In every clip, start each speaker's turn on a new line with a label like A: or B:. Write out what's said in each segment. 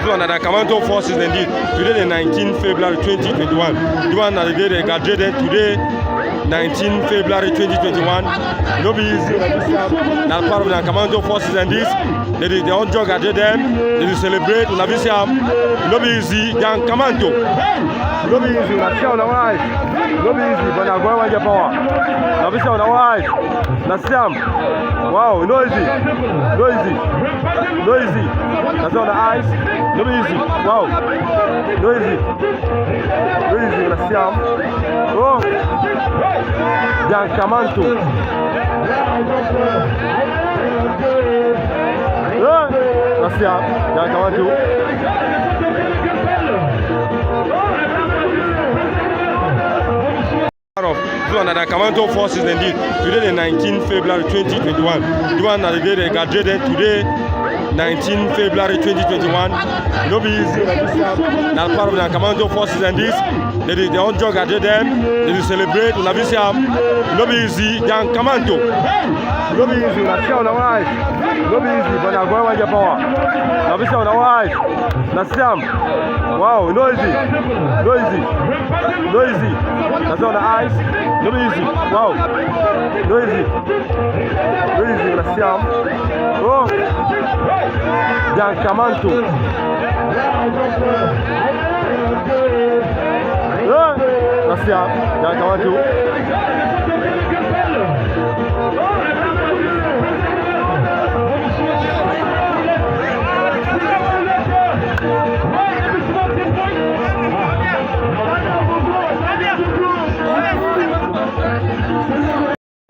A: This one are the Cameroun forces indeed. Today the 19th February 2021. The one that the day they graduated today, 19th February 2021. No be easy. Now part of the Cameroun forces and this. They don't jog at them. They celebrate. No be easy. They are Cameroun. No be easy. No be easy. But now go and get power. No be easy. Wow, no easy. No easy. No easy. That's on the eyes. No easy. Wow. No easy. No easy. Let's see him. Oh. Jan Kamanto. Let's see him. Jan Kamanto. This one are the Cameroun forces indeed. Today the 19th February 2021. The one that the day they graduated today, 19th February 2021. No be easy. Now part of the Cameroun forces and this. They don't jog at them. They celebrate. No be easy. Jan Kamanto. No be easy. No be easy. But now go and get power. No be wow, no easy. No easy. No easy. That's on the eyes. No easy. Wow. No easy. No easy. Let's see him. Oh. Jan Kamanto. Let's see him. Jan Kamanto.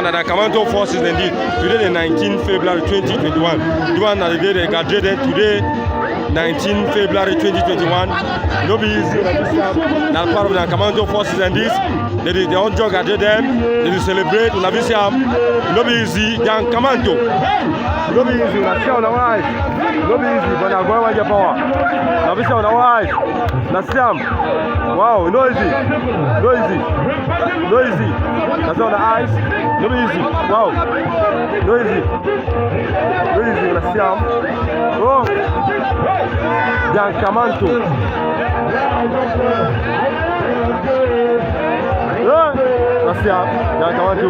A: The Cameroun forces indeed. Today the 19th February 2021. The one that the day they graduated today, 19th February 2021. No be easy. Now part of the Cameroun forces and this. They don't jog at them. They celebrate. No be easy. Jan Kamanto. No be easy. No be easy. But now go and get power. No be wow, no easy. No easy. No easy. That's on the eyes. No be easy. Wow. No easy. No easy. Let's see him. Oh. Jan Kamanto. Let's see him. Jan Kamanto.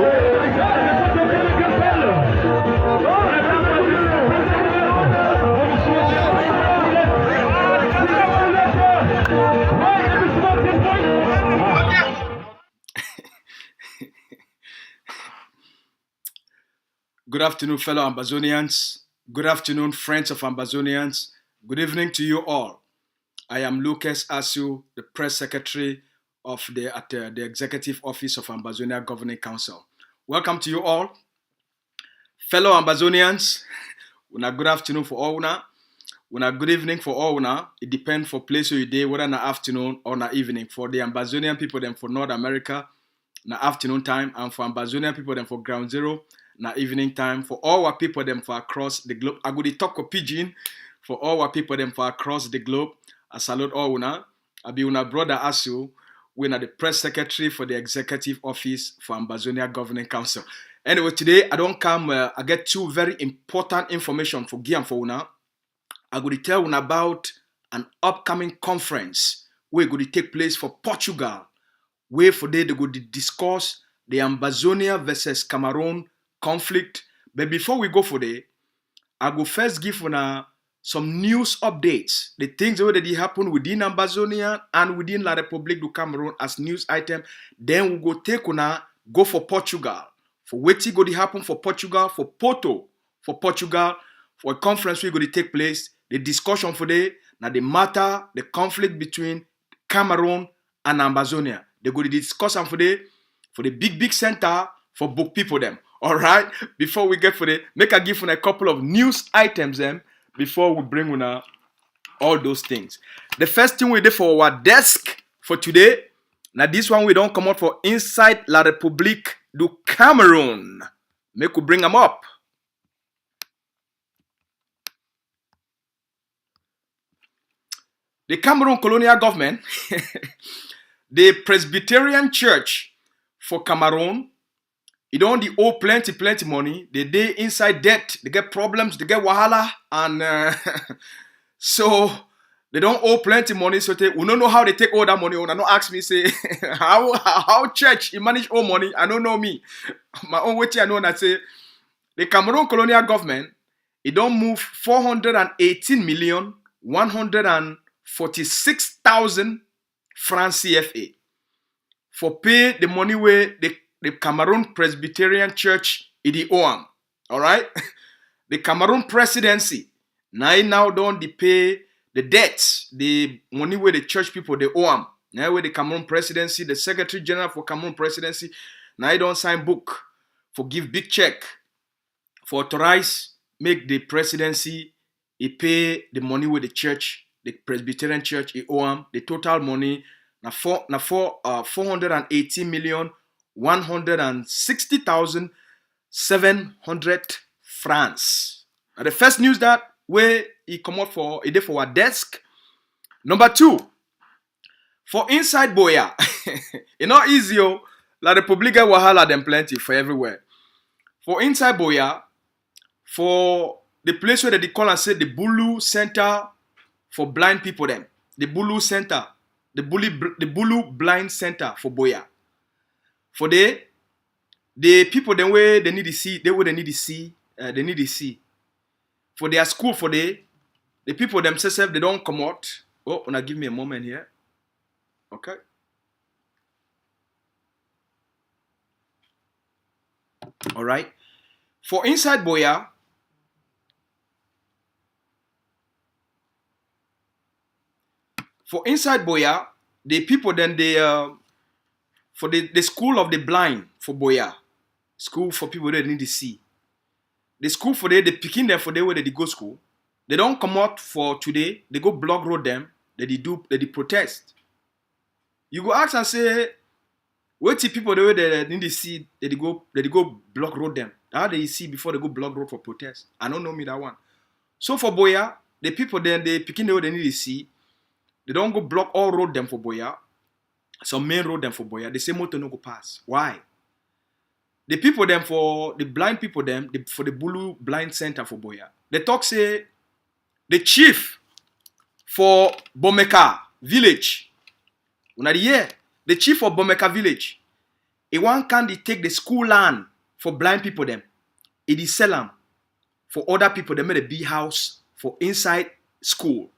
B: Good afternoon, fellow Ambazonians. Good afternoon, friends of Ambazonians. Good evening to you all. I am Lucas Asu, the press secretary of the Executive Office of Ambazonia Governing Council. Welcome to you all. Fellow Ambazonians, una good afternoon for all una. Una good evening for all una. It depends for place where you day, whether in the afternoon or in the evening. For the Ambazonian people, then for North America, in the afternoon time, and for Ambazonian people, then for Ground Zero, na evening time. For all our people them for across the globe, I go to talk a pidgin. For all our people them for across the globe, I salute all una. I be una brother Asu. We're the press secretary for the Executive Office for Ambazonia Governing Council. Anyway, today I don't come. I get two very important information for Gian for una. I go to tell una about an upcoming conference where going to take place for Portugal. Where for they go to discuss the Ambazonia versus Cameroun conflict. But before we go for that, I go first give una some news updates. The things that already happen within Ambazonia and within La République du Cameroun as news item. Then we go take una go for Portugal. For what go to happen for Portugal, for Porto, for Portugal, for a conference we go to take place. The discussion for that, now the matter, the conflict between Cameroun and Ambazonia. They go to discuss for that, for the big center for book people them. All right, before we get for the, make a give a couple of news items them before we bring on all those things. The first thing we did for our desk for today, now this one we don't come out for inside La République du Cameroun. Make we bring them up. The Cameroon colonial government, the Presbyterian Church for Cameroon, it don't owe plenty money. They inside debt. They get problems. They get wahala. And so They don't owe plenty money, so we don't know how they take all that money. Una no ask me say how church manage all money. I don't know me. My own way I know that say the Cameroon colonial government it don't move 418,146,000 francs CFA for pay the money where the Cameroon Presbyterian Church it the owe. All right, the Cameroon presidency now don't they pay the debts, the money where the church people they owe them. Now where the Cameroon presidency, the Secretary General for Cameroon presidency, now don't sign book for give big check for authorize make the presidency it pay the money with the church, the Presbyterian Church it owe them. The total money na 418,160,700 francs. Now the first news that where he come out for a day for our desk. Number 2, for inside Boya, it's not easy. La Republic wahala them plenty for everywhere. For inside Boya, for the place where they call and say the Bulu Center for blind people them, the Bulu Center, the Bulu Blind Center for Boya. For the people them where they need to see, they need to see. For their school, for the people themselves, they don't come out. Oh, now give me a moment here. Okay. All right. For inside Boya, the people then they for the school of the blind for Boya, school for people that need to see. The school for they picking them for the way they go school. They don't come out for today. They go block road them. They protest. You go ask and say, what the people the way they need to see? They go block road them. How they see before they go block road for protest? I don't know me that one. So for Boya, the people then they picking the way they need to see. They don't go block all road them for Boya. Some main road them for Boya. They say motor no go pass. Why? The people them for the blind people them for the Bulu Blind Center for Boya. They talk say the chief for Bomeka village. The chief for Bomeka village. He one can take the school land for blind people them. It is sell them for other people. They made a big house for inside school.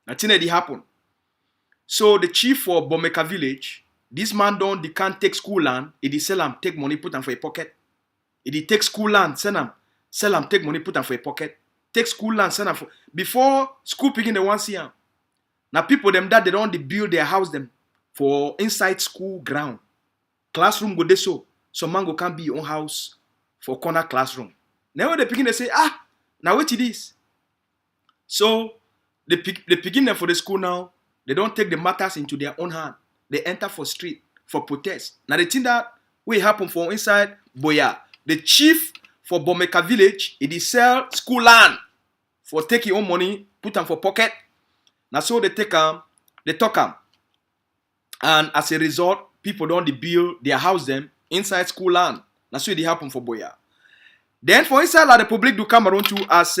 B: Nothing that happen. So the chief for Bomeka village, this man they can't take school land. It is sell them, take money, put them for a pocket. It is take school land, sell them, take money, put them for a pocket. Take school land, sell them for before school picking the one see them. Now people them that they don't build their house them for inside school ground. Classroom go this so some man go can't be your own house for corner classroom. Now when they picking they say now what it is. So they picking them for the school now. They don't take the matters into their own hand. They enter for street for protest. Now the thing that will happen for inside Boya, the chief for Bomeka village, it is sell school land for take your own money, put them for pocket. Now so they take they talk them. And as a result, people don't build their house them inside school land. That's what it happen for Boya. Then for inside La République du Cameroun too, as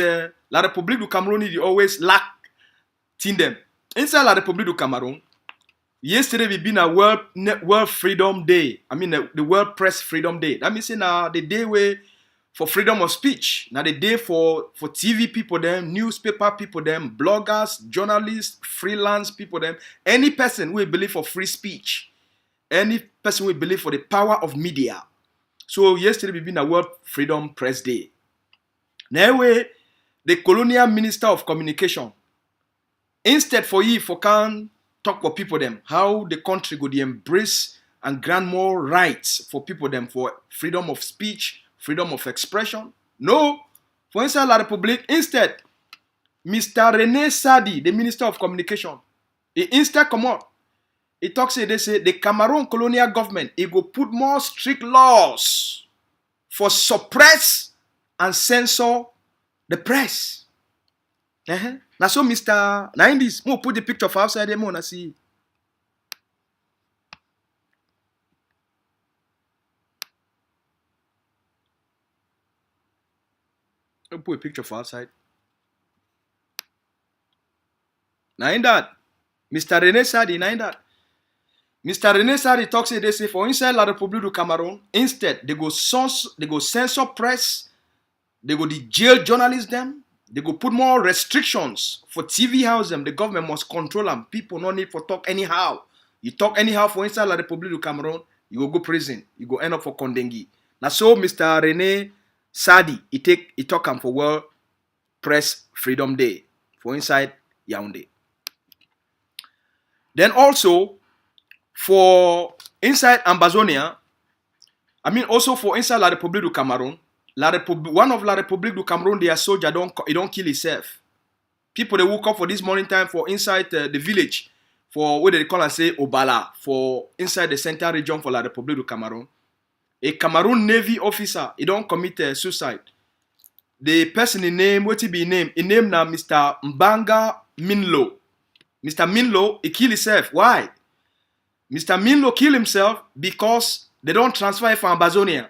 B: La République du Cameroun, they always lack thing them. Inside La République du Cameroun, yesterday we been a World Freedom Day. I mean the World Press Freedom Day. That means now the day where for freedom of speech. Now the day for TV people them, newspaper people them, bloggers, journalists, freelance people them, any person who believe for free speech, any person who believe for the power of media. So yesterday we been a World Freedom Press Day. Now the colonial minister of communication, instead for can talk for people them how the country could embrace and grant more rights for people them for freedom of speech, freedom of expression. No, for inside La République, instead, Mr. René Sadi, the Minister of Communication, he instead come out. He talks, they say the Cameroon colonial government, he go put more strict laws for suppress and censor the press. Now so Mr. Now in this, we'll put the picture of outside them on see. I'll put a picture of outside. Now in that, Mr. Rene Sadi, now in that. Mr. Rene Sadi talks they say for inside La République du Cameroun, instead they go censor press, they go the jail journalists them, they go put more restrictions for TV house them. The government must control them. People no need for talk anyhow. You talk anyhow for inside La République du Cameroun, you go prison. You go end up for Kondengi. Now so Mr. Rene Sadi, he talk him for World Press Freedom Day for inside Yaoundé. Then also for inside Ambazonia, also for inside La République du Cameroun, one of La République du Cameroun, their soldier don't kill himself. People they woke up for this morning time for inside the village, for what they call and say Obala, for inside the central region for La République du Cameroun. A Cameroon Navy officer, he don't commit suicide. The person in name, what he be name? He name now Mr. Mbanga Minlo. Mr. Minlo, he kill himself. Why? Mr. Minlo kill himself because they don't transfer him from Ambazonia.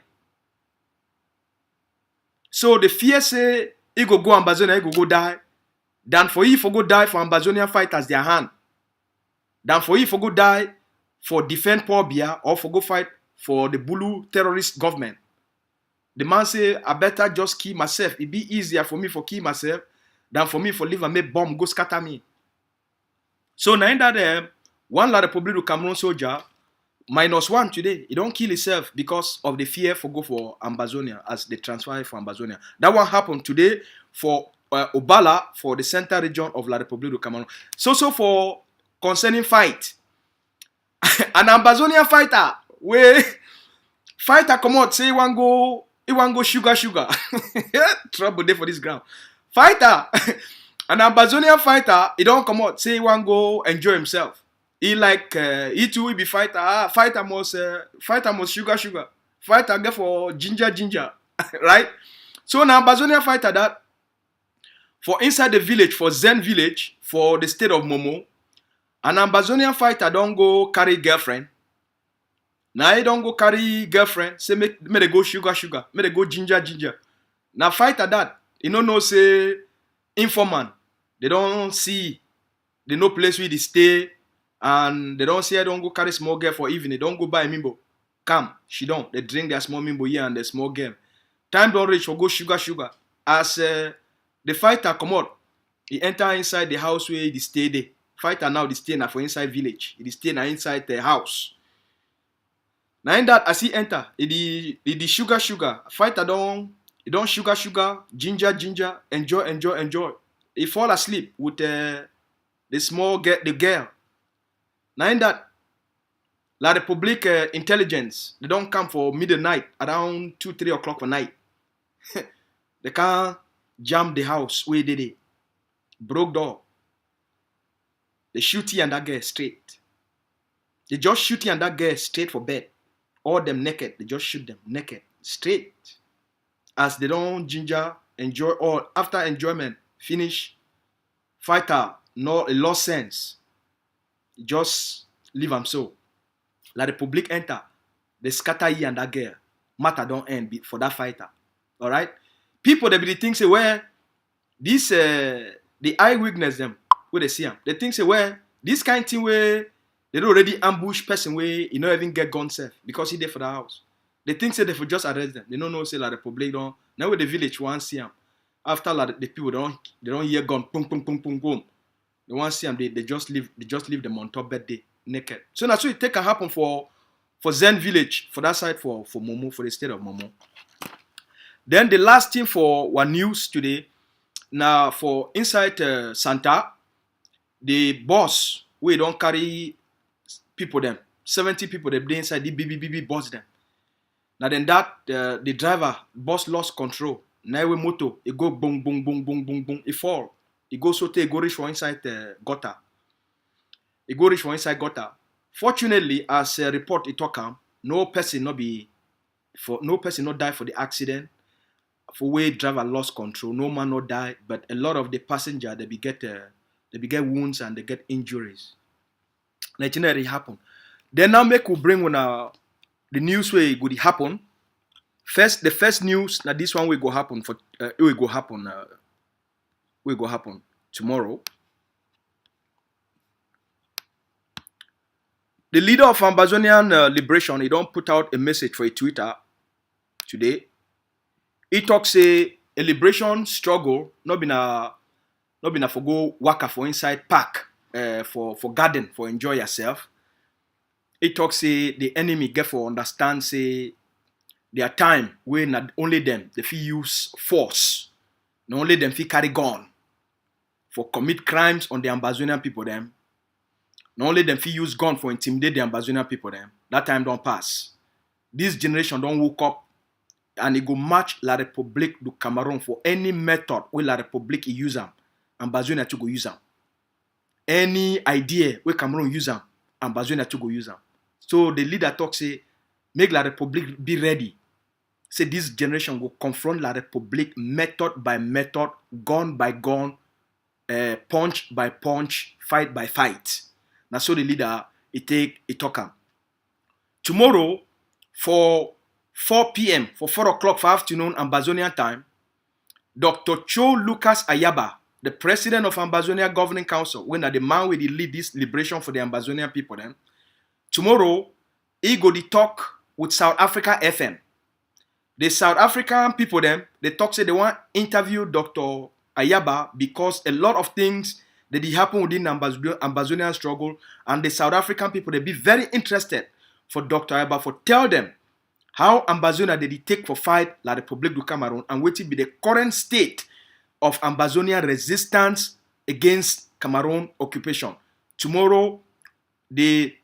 B: So the fear say he go Ambazonia, he go die. Than for he for go die for Ambazonia fighters their hand. Than for he for go die for defend Paul Biya or for go fight for the Bulu terrorist government. The man say, I better just kill myself. It be easier for me for kill myself than for me for live and make bomb go scatter me. So now in that one La République du Cameroun soldier, -1 today, he don't kill himself because of the fear for go for Ambazonia as they transfer for Ambazonia. That one happened today for Obala for the central region of La République du Cameroun. So for concerning fight, an Ambazonia fighter, where fighter come out say he want go sugar. Trouble there for this ground. Fighter, an Ambazonia fighter, he don't come out say he want go enjoy himself. He like he too will be fighter. Fighter must sugar. Fighter get for ginger, right? So an Ambazonia fighter that for inside the village, for Zen village, for the state of Momo, an Ambazonia fighter don't go carry girlfriend. Now he don't go carry girlfriend. Say make they go sugar. Make they go ginger. Now fighter that you know say informant. They don't see. They no place where they stay. And they don't say I don't go carry small girl for evening. They don't go buy mimbo. Come, she don't. They drink their small mimbo here and the small game. Time don't reach for go sugar. As the fighter come out, he enter inside the house where he stay there. Fighter now they stay now for inside village. He stay now inside the house. Now in that as he enter, he sugar. Fighter don't sugar, ginger, enjoy. He fall asleep with the small girl, the girl. Now in that, La République intelligence, they don't come for midnight, around 2-3 o'clock for night. They can't jam the house where they did. Broke door. They shoot you and that girl straight. They just shoot you and that girl straight for bed. All them naked. They just shoot them naked. Straight. As they don't ginger, enjoy all. After enjoyment, finish. Fighter, no lost sense. Just leave them so. La République enter. They scatter you and that girl. Matter don't end for that fighter. Alright? People they be the things say where this the eye weakness them where they see them. They think say where this kind of thing where they don't already ambush person where you not even get gun safe because he there for the house. They think say they for just arrest them. They don't know say La République don't. Now with the village one see them. After the people they don't hear gun boom. They want to see them, they just leave them on top bed day naked. So that's what it can happen for Zen village, for that side for Momo, for the state of Momo. Then the last thing for one news today, now for inside Santa, the boss, we don't carry people them, 70 people they be inside the BBB boss them. Now then that the driver, boss lost control. Now we moto, it go boom, it fall. He go so he go reach for inside gutter. He go reach for inside gutter. Fortunately, as a report it talk no person not die for the accident. For where driver lost control, no man not die, but a lot of the passenger they get wounds and they get injuries. Like it happen. Then now make we bring when the news where it would happen. The first news now this one will go happen will go happen tomorrow. The leader of Ambazonian Liberation, he don't put out a message for a Twitter today. He talks a liberation struggle, not been a for go waka for inside park for garden for enjoy yourself. He talks say the enemy get for understand say their time when not only them they fit use force, not only them fit carry gun for commit crimes on the Ambazonian people them. Not only them fit use gun for intimidate the Ambazonian people them. That time don't pass. This generation don't woke up and it go match La République du Cameroun for any method where La République use them. Ambazonia to go use them. Any idea where Cameroon use them, Ambazonia to go use them. So the leader talks say, make La République be ready. Say this generation will confront La République method by method, gun by gun, punch by punch, fight by fight. Now so the leader he talk. Tomorrow for 4 p.m. for 4 o'clock for afternoon Ambazonian time, Dr. Cho Lucas Ayaba, the president of Ambazonia Governing Council, when the man will lead this liberation for the Ambazonian people then, tomorrow he go to talk with South Africa FM. The South African people them, they talk say they want interview Dr. Ayaba because a lot of things that happen within Ambazonian struggle, and the South African people they be very interested for Dr. Ayaba for tell them how Ambazonia they take for fight La République du Cameroun and what will be the current state of Ambazonian resistance against Cameroon occupation. Tomorrow, the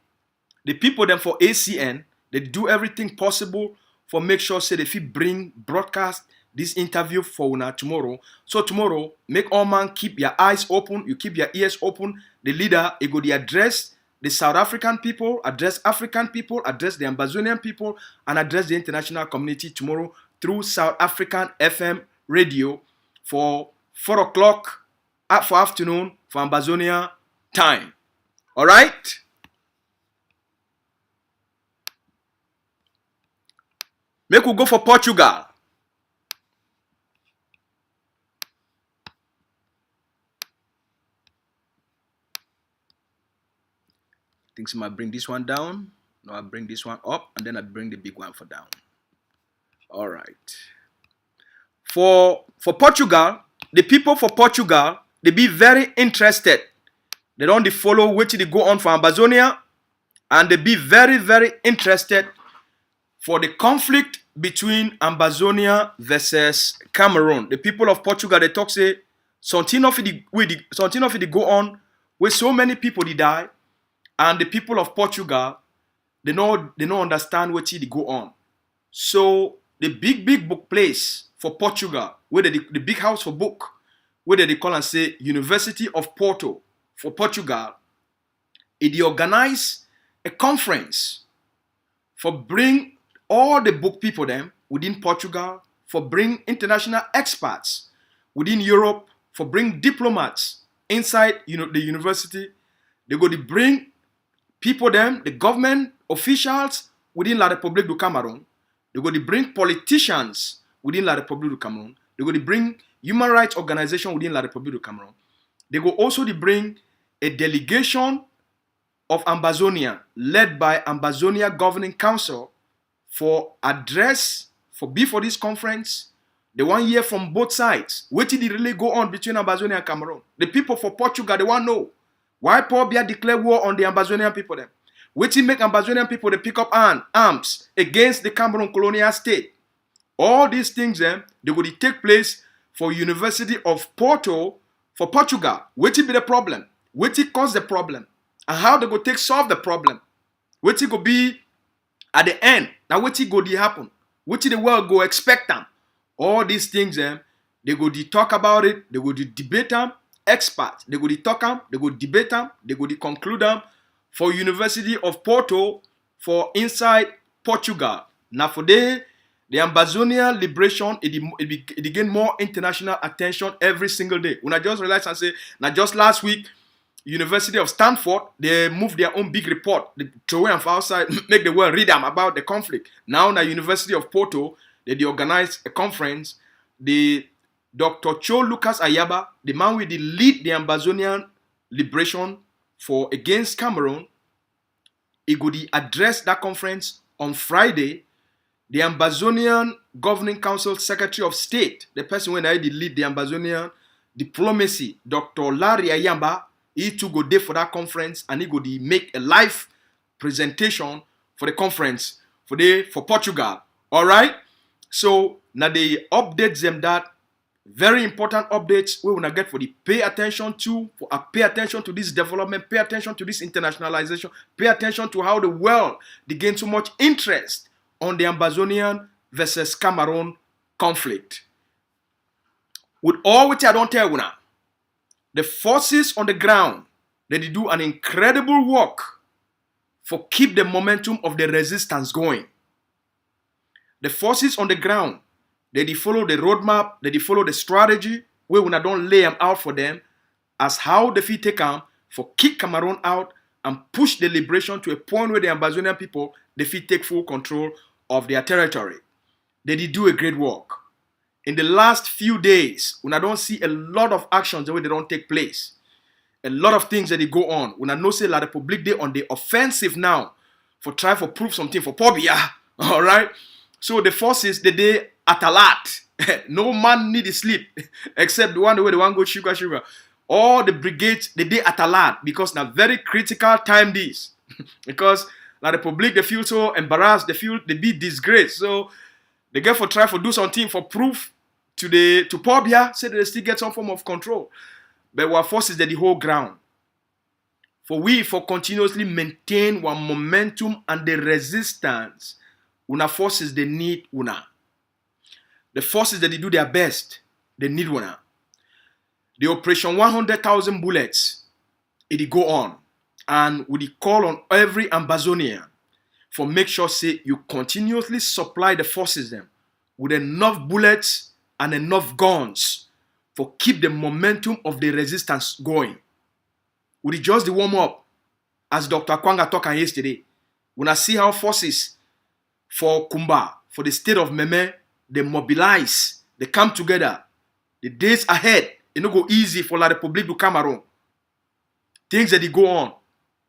B: people them for ACN, they do everything possible for make sure say they fit bring broadcast this interview for una tomorrow. So tomorrow, make all man keep your eyes open, you keep your ears open. The leader, he go to address the South African people, address African people, address the Ambazonian people, and address the international community tomorrow through South African FM radio for 4 o'clock for afternoon for Ambazonia time. All right? Make we go for Portugal. I think so I bring this one down. No, I bring this one up, and then I bring the big one for down. All right. For Portugal, the people for Portugal, they be very interested. They don't follow what they go on for Ambazonia, and they be very, very interested for the conflict between Ambazonia versus Cameroon. The people of Portugal, they talk say something of it go on where so many people they die, and the people of Portugal they don't understand what they go on. So the big book place for Portugal, where the big house for book, where they call and say University of Porto for Portugal, they organize a conference for bring all the book people them within Portugal, for bring international experts within Europe, for bring diplomats inside the university. They go to bring people them, the government officials within La République du Cameroun. They go to bring politicians within La République du Cameroun. They go to bring human rights organization within La République du Cameroun. They go also to bring a delegation of Ambazonia led by Ambazonia Governing Council for address for this conference. They want hear from both sides. What did it really go on between Ambazonia and Cameroon? The people for Portugal, they want to know why Paul Biya declare war on the Ambazonian people then. What did make Ambazonian people they pick up arms against the Cameroon colonial state? All these things then they will take place for University of Porto for Portugal. What will be the problem? What will cause the problem? And how they go take solve the problem? What will go be at the end? Now what will go to happen? What will the world go expect them? All these things then they go to talk about it. They go to debate them. Experts they go to talk them. They go to debate them. They go to conclude them for University of Porto for inside Portugal. Now for the Ambazonia liberation, it gain more international attention every single day. When I just realized and say, now just last week, University of Stanford, they moved their own big report. They throw them outside, make the world read them about the conflict. Now, the University of Porto, they organize a conference. The Dr. Cho Lucas Ayaba, the man with the lead the Ambazonian liberation for against Cameroon, he go dey address that conference on Friday. The Ambazonian Governing Council Secretary of State, the person when I lead the Ambazonian diplomacy, Dr. Larry Ayamba, he too go there for that conference, and he go dey make a live presentation for the conference for Portugal. All right. So now they update them that very important updates we wanna get for the pay attention to this development, pay attention to this internationalization, pay attention to how the world they gain so much interest on the Ambazonian versus Cameroun conflict. With all which I don't tell you now, the forces on the ground, they do an incredible work for keep the momentum of the resistance going. The forces on the ground, they follow the roadmap, they follow the strategy, where we don't lay them out for them as how they fit take them for kick Cameroun out and push the liberation to a point where the Ambazonian people, they fit take full control of their territory. They did do a great work. In the last few days, we don't see a lot of actions the way they don't take place. A lot of things that they go on. We know say La Republique they on the offensive now for try for prove something for Pobia. All right. So the forces they at a lot. No man need to sleep except the one where they want go sugar. All the brigades they at a lot because now very critical time this because La Republique they feel so embarrassed, they feel they be disgraced. So they get for try for do something for proof to Pobia, say they still get some form of control. But our forces that the whole ground. For continuously maintain one momentum and the resistance, una forces they need una. The forces that they do their best, they need una. The operation 100,000 bullets, it go on. And we call on every Ambazonian for make sure say you continuously supply the forces them with enough bullets and enough guns for keep the momentum of the resistance going. We just the warm up, as Dr. Kwanga talked yesterday. When I see how forces for Kumba, for the state of Meme, they mobilize, they come together. The days ahead, it no go easy for La Republique du Cameroun. Things that they go on.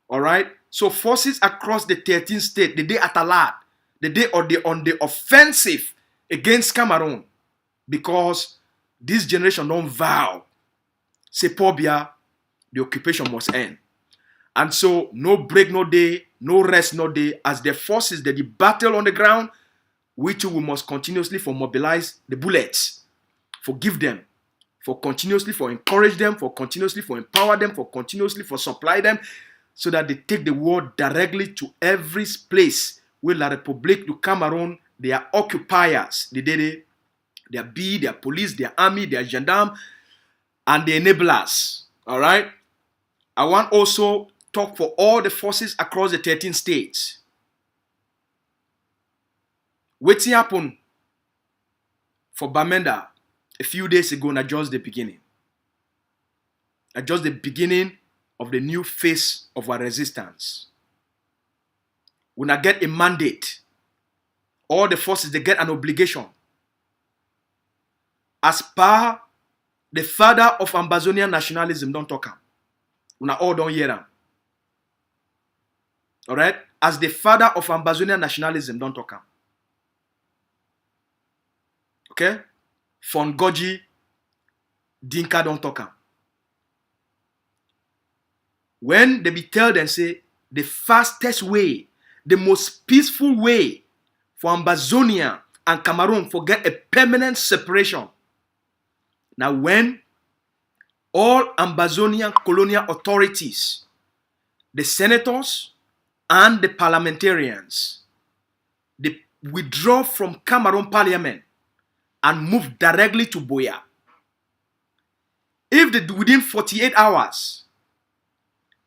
B: All right. So forces across the 13 states, the day at a lot, the day on the offensive against Cameroun, because this generation don't vow, say Pobia, the occupation must end. And so no break, no day, no rest, no day, as the forces that the battle on the ground, which we must continuously for mobilize the bullets, for give them, for continuously for encourage them, for continuously for empower them, for continuously for supply them, so that they take the war directly to every place where La Republique du Cameroun, they are occupiers, their B, their police, their army, their gendarme, and the enablers. All right? I want also talk for all the forces across the 13 states. What's happened for Bamenda a few days ago, not just the beginning. Not just the beginning of the new phase of our resistance. When I get a mandate, all the forces, they get an obligation. As per the father of Ambazonian nationalism, don't talk him. We all don't hear him. All right? As the father of Ambazonian nationalism, don't talk him. Okay? Fongoji, Dinka don't talk him. When they be tell them, say, the fastest way, the most peaceful way for Ambazonia and Cameroun for get a permanent separation. Now, when all Ambazonian colonial authorities, the senators and the parliamentarians, they withdraw from Cameroun parliament and move directly to Boya. If they within 48 hours,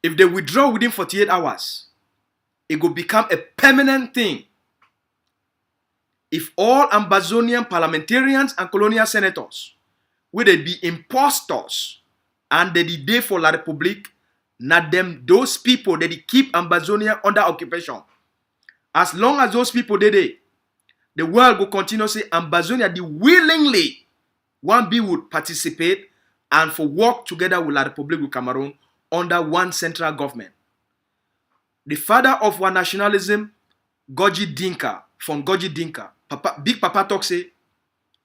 B: if they withdraw within 48 hours, it will become a permanent thing. If all Ambazonian parliamentarians and colonial senators will they be impostors and they day for La Republique, not them, those people that they keep Ambazonia under occupation. As long as those people did the world will continue to say Ambazonia they willingly one be would participate and for work together with La Republique of Cameroun under one central government. the father of our nationalism, Goji Dinka, from Goji Dinka, Big Papa talk say,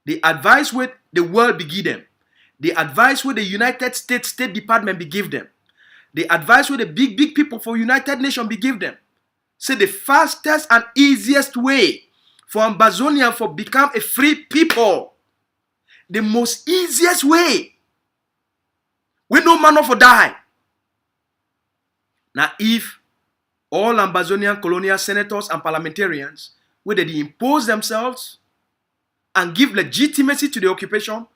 B: the advice with the world be give them, the advice with the United States State Department be give them, the advice with the big people for United Nations be give them. Say the fastest and easiest way for Ambazonia for become a free people, the most easiest way, we no man for die. Now if all Ambazonian colonial senators and parliamentarians, where they impose themselves and give legitimacy to the occupation,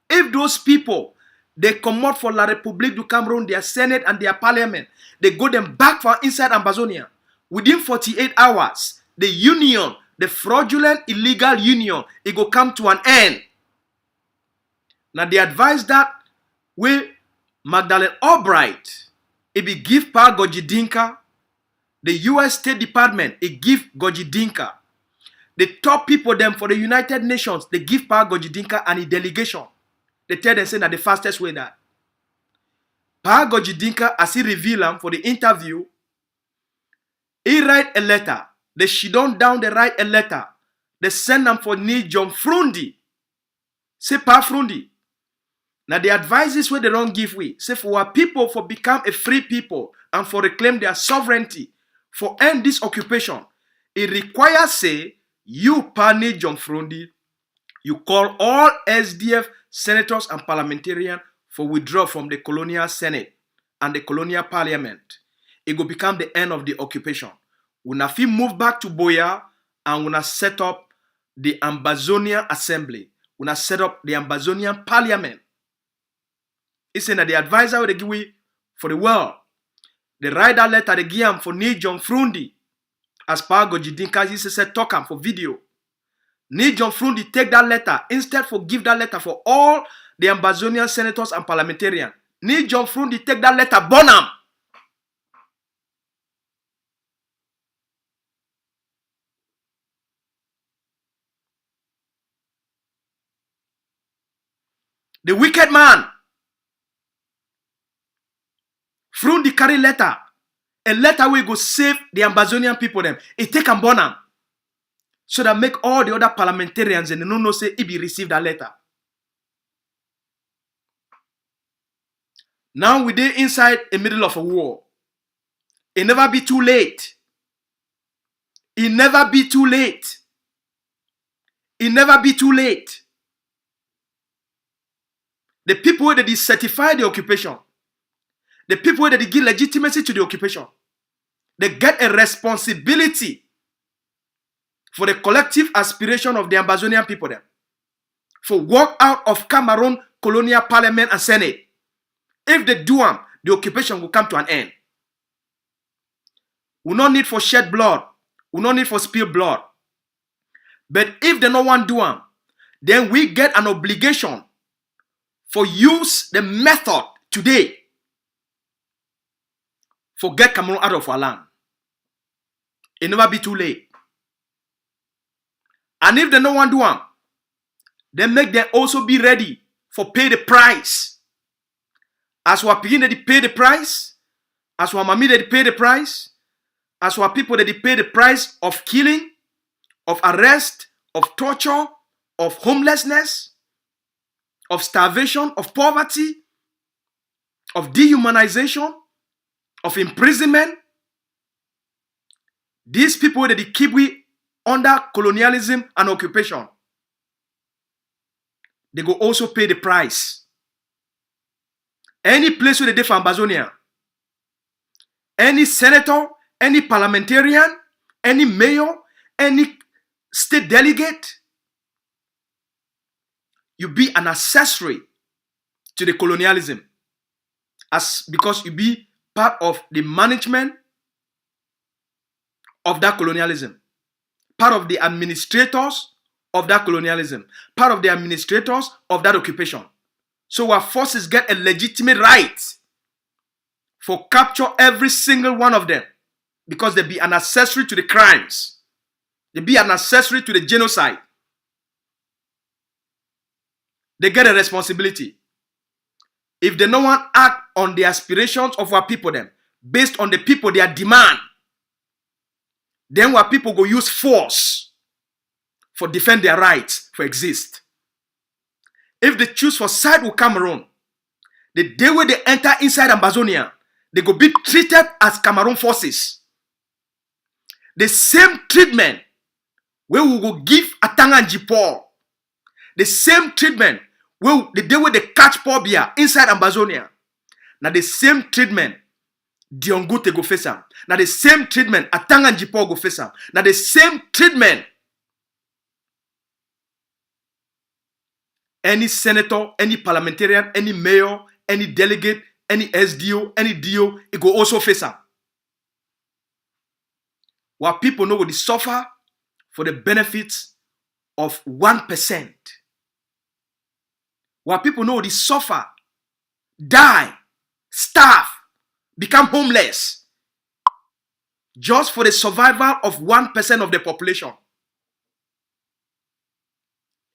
B: if those people, they come out for La République du Cameroun, their Senate and their parliament, they go them back for inside Ambazonia, within 48 hours, the union, the fraudulent illegal union, it go come to an end. Now they advise that with Magdalene Albright, it be give power Goji Dinka. The US State Department, it give Goji Dinka. The top people them for the United Nations, they give power Goji Dinka and the delegation. They tell them say that the fastest way that. Power Goji Dinka, as he reveal them for the interview, he write a letter. They shidon down, they write a letter. They send them for John Frundi. Say Pa Frundi. Now the advices where they don't give way. Say for our people for become a free people and for reclaim their sovereignty, for end this occupation, it requires say you Pani John Frundi, you call all SDF senators and parliamentarians for withdraw from the colonial senate and the colonial parliament. It will become the end of the occupation. Una fi move back to Boya and una set up the Ambazonia Assembly. Una set up the Ambazonian Parliament. It's saying that the advisor they give we for the world. They write that letter they give him for John Frundi. As per Goji Dinka, he said talk him for video. John Frundi take that letter. Instead for give that letter for all the Ambazonian senators and parliamentarians. John Frundi take that letter, burn him. The wicked man. Frundi carry letter. A letter will go save the Ambazonian people them. It take and burn them. So that make all the other parliamentarians and they don't know say he be received that letter. Now we dey inside the middle of a war. It never be too late. It never be too late. It never be too late. The people that certify the occupation, the people that give legitimacy to the occupation, they get a responsibility for the collective aspiration of the Ambazonian people them, for walk out of Cameroun colonial parliament and senate. If they do them, the occupation will come to an end. We no need for shed blood. We no need for spill blood. But if they no want do them, then we get an obligation for use the method today for get Cameroon out of our land. It never be too late. And if they no want do them, then make them also be ready for pay the price. As we begin to pay the price, as we mami they pay the price, as we people they pay the price of killing, of arrest, of torture, of homelessness, of starvation, of poverty, of dehumanization, of imprisonment. These people that they keep we under colonialism and occupation, they go also pay the price. Any place where they for Ambazonia, any senator, any parliamentarian, any mayor, any state delegate, you be an accessory to the colonialism, because you be part of the management of that colonialism, part of the administrators of that colonialism, part of the administrators of that occupation. So our forces get a legitimate right for capture every single one of them, because they be an accessory to the crimes. They be an accessory to the genocide. They get a responsibility. If they no one act on the aspirations of our people them, based on the people their demand, Then what people go use force for defend their rights for exist. If they choose for side with Cameroon, the day when they enter inside Ambazonia, they go be treated as Cameroon forces. The same treatment where we go give Atanga and Jipo. The same treatment where the day when they catch Paul Biya inside Ambazonia. Now the same treatment Diongute go face am. Now the same treatment Atanga and Jipo go face am. Now the same treatment any senator, any parliamentarian, any mayor, any delegate, any SDO, any DO, it go also face am. While people know what they suffer for the benefits of 1%. While people know what they suffer, die, starve, become homeless, just for the survival of 1% of the population.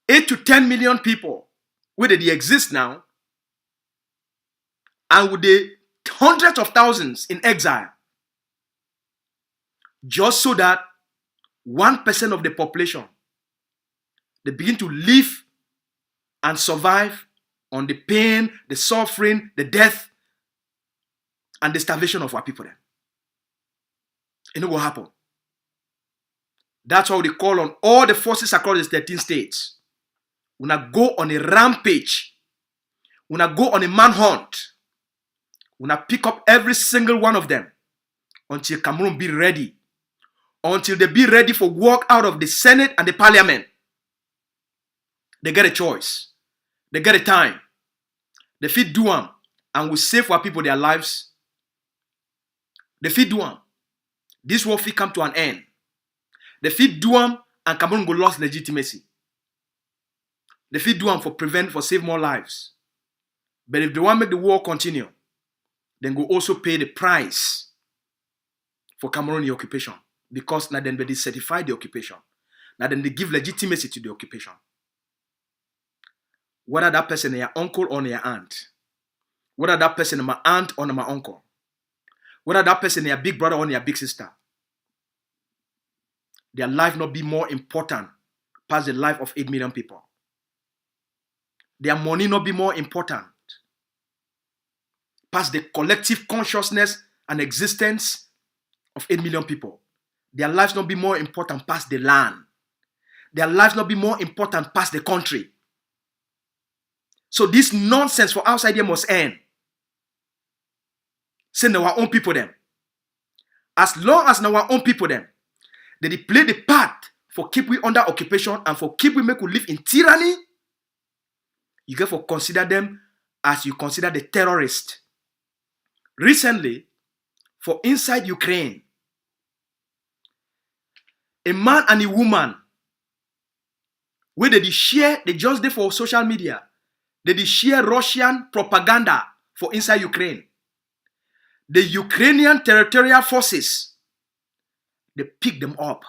B: 8 to 10 million people, where they exist now, and with the hundreds of thousands in exile, just so that 1% of the population, they begin to live and survive on the pain, the suffering, the death, and the starvation of our people then. It will happen. That's why they call on all the forces across the 13 states. We not go on a rampage. We not go on a manhunt. We not pick up every single one of them until Cameroon be ready. Until they be ready for walk out of the Senate and the Parliament. They get a choice. They get a time. They fit do them and will save our people their lives. They fit do them. This war fit come to an end. They fit do them and Cameroon go lost legitimacy. They fit do them for save more lives. But if they want to make the war continue, then go also pay the price for Cameroon the occupation. Because now then they certify the occupation. Now then they give legitimacy to the occupation. Whether that person is your uncle or your aunt. Whether that person is my aunt or my uncle. Whether that person is your big brother or your big sister. Their life not be more important past the life of 8 million people. Their money not be more important past the collective consciousness and existence of 8 million people. Their lives not be more important past the land. Their lives not be more important past the country. So this nonsense for outside here must end. Send our own people them. As long as our own people them, they play the part for keep we under occupation and for keep we make we live in tyranny, you get for consider them as you consider the terrorist. Recently, for inside Ukraine, a man and a woman, where they share, they just there for social media, they share Russian propaganda for inside Ukraine. The Ukrainian territorial forces, they pick them up.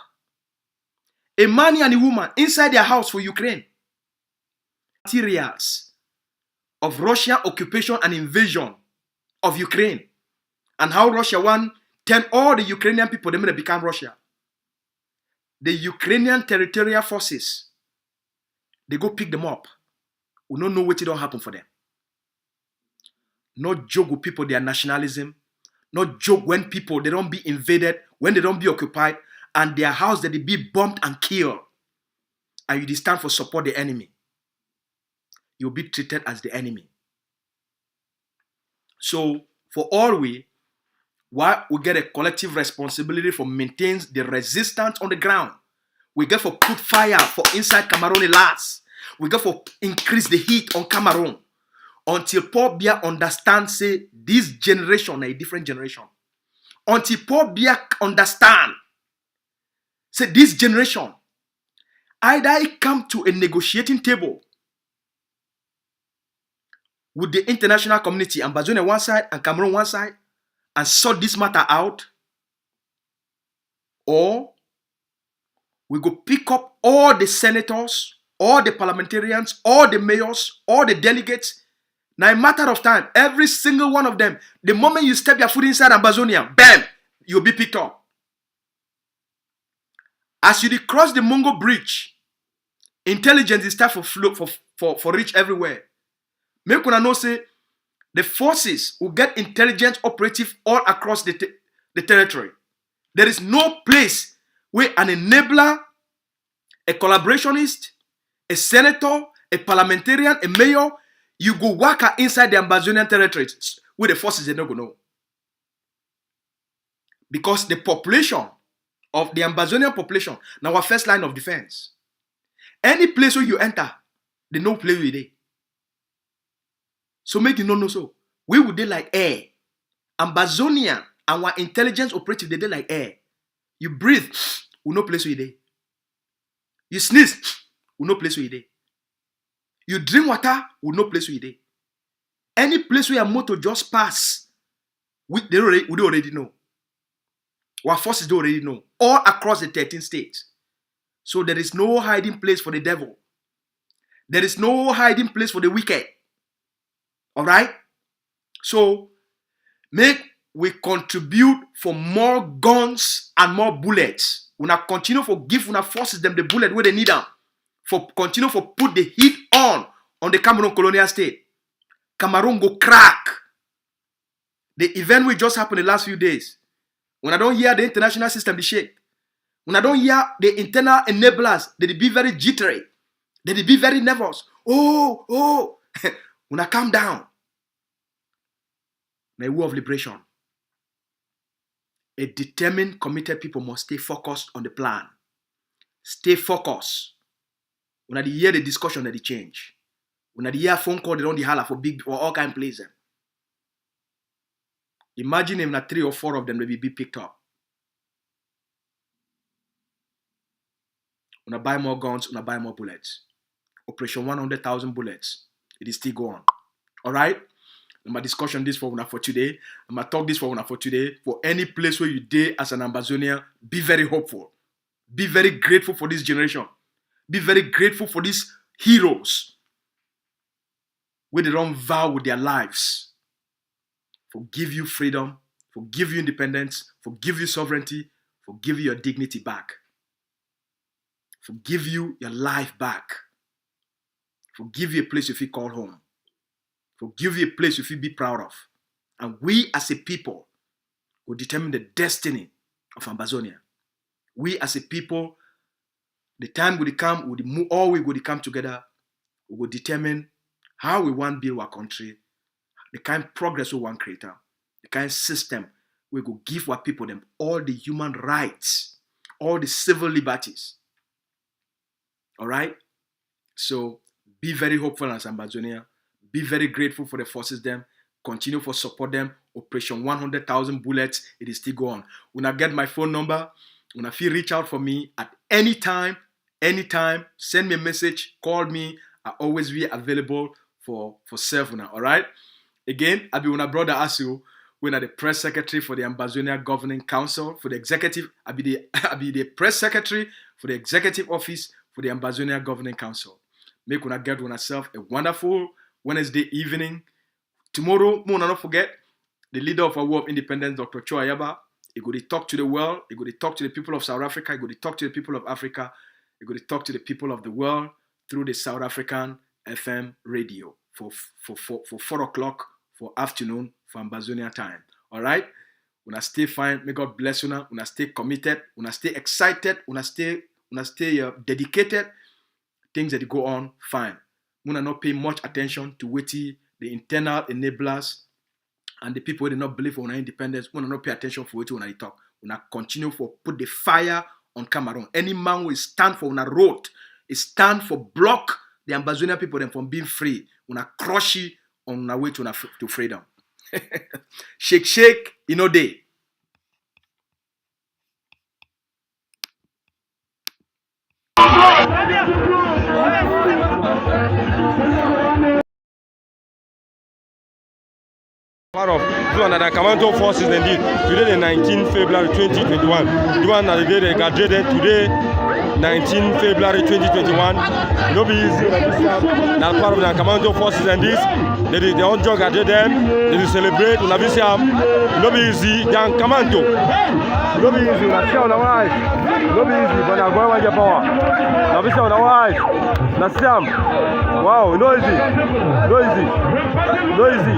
B: A man and a woman inside their house for Ukraine. Materials of Russian occupation and invasion of Ukraine. And how Russia want turn all the Ukrainian people, them to become Russia. The Ukrainian territorial forces, they go pick them up. We don't know what it don't happen for them. Not joke with people, their nationalism. Not joke when people, they don't be invaded, when they don't be occupied, and their house that they be bombed and killed. And you stand for support the enemy. You'll be treated as the enemy. So, for all why we get a collective responsibility for maintaining the resistance on the ground. We get for put fire for inside Cameroon last. We get for increase the heat on Cameroon. Until Paul Biya understands, say, this generation is a different generation. Until Paul Biya understand, say, this generation, either it come to a negotiating table with the international community, Ambazonia one side and Cameroon one side, and sort this matter out, or we go pick up all the senators, all the parliamentarians, all the mayors, all the delegates. Now, a matter of time, every single one of them, the moment you step your foot inside Ambazonia, bam, you'll be picked up. As you cross the Mongo Bridge, intelligence is start for flow for reach everywhere. Make una know say the forces will get intelligence operative all across the territory. There is no place where an enabler, a collaborationist, a senator, a parliamentarian, a mayor, you go work inside the Ambazonian territory where the forces they don't go know. Because the population of the Ambazonian population, now our first line of defense. Any place where you enter, they no play with it. So make you know so. We would they like air. Ambazonia, our intelligence operative, they like air. You breathe, we no place with it. You sneeze, we no place with it. You drink water, we no place with it. Any place where a motor just pass, we already know. Our forces do already know. All across the 13 states. So there is no hiding place for the devil. There is no hiding place for the wicked. Alright? So, make we contribute for more guns and more bullets. We now continue for give una forces them the bullet where they need them. For continue for put the heat on the Cameroun colonial state. Cameroun go crack. The event we just happened the last few days. When I don't hear the international system be shake. When I don't hear the internal enablers, they be very jittery. They be very nervous. Oh. When I calm down. A war of liberation. A determined, committed people must stay focused on the plan. Stay focused. When I hear the discussion, that they change. When I hear phone call, they don't holler for all kind of places. Imagine if not 3 or 4 of them will be picked up. When I buy more guns, when I buy more bullets. Operation 100,000 bullets. It is still going. Alright? I'm going to discussion this for today. I'm going to talk this for today. For any place where you dare as an Ambazonian, be very hopeful. Be very grateful for this generation. Be very grateful for these heroes. Where they don't vow with their lives. For give you freedom. For give you independence. For give you sovereignty. For give you your dignity back. For give you your life back. For give you a place you feel called home. To give you a place you feel be proud of. And we as a people will determine the destiny of Ambazonia. We as a people, the time will come, all we will come together, we will determine how we want to build our country, the kind of progress we want to create, the kind of system we will give our people them all the human rights, all the civil liberties. All right? So be very hopeful as Ambazonia. Be very grateful for the forces them. Continue for support them. Operation 100,000 bullets. It is still going. When I get my phone number, when I feel reach out for me at any time, send me a message, call me. I always be available for serve now. All right. Again, I be when I brother Asu, when I the press secretary for the Ambazonia Governing Council for the executive. I be the press secretary for the executive office for the Ambazonia Governing Council. Make when I get one myself a wonderful Wednesday evening. Tomorrow, we will not forget the leader of our War of Independence, Dr. Cho Ayaba. He go to talk to the world. He go to talk to the people of South Africa. He go to talk to the people of Africa. He go to talk to the people of the world through the South African FM radio for 4 o'clock for afternoon for Ambazonia time. All right? When I stay fine, may God bless you now. When I stay committed, when I stay excited, when I stay dedicated, things that go on fine. We not pay much attention to what the internal enablers and the people who do not believe in independence. We not pay attention for what we talk. We not continue for put the fire on Cameroun. Any man will stand for una road, is stand for block the Ambazonian people them from being free. We not crush it on our way to freedom. Shake, day.
A: Part of This one are the Commando forces indeed. Today the 19th February 2021. The one that they graduated today, 19th February 2021. No be easy. That's part of the Commando forces and this. They don't jog at them. They celebrate. No be easy. They are Commando. No be easy. No be easy. But I'm going with your power. No be easy. Wow, no easy. No easy. No easy.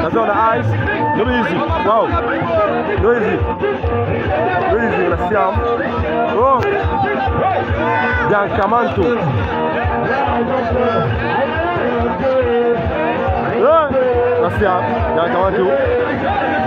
A: That's on the eyes. No be easy. Wow. No easy. No easy. Let's see him. Oh. Jan Camanto. Let's see him. Jan Camanto.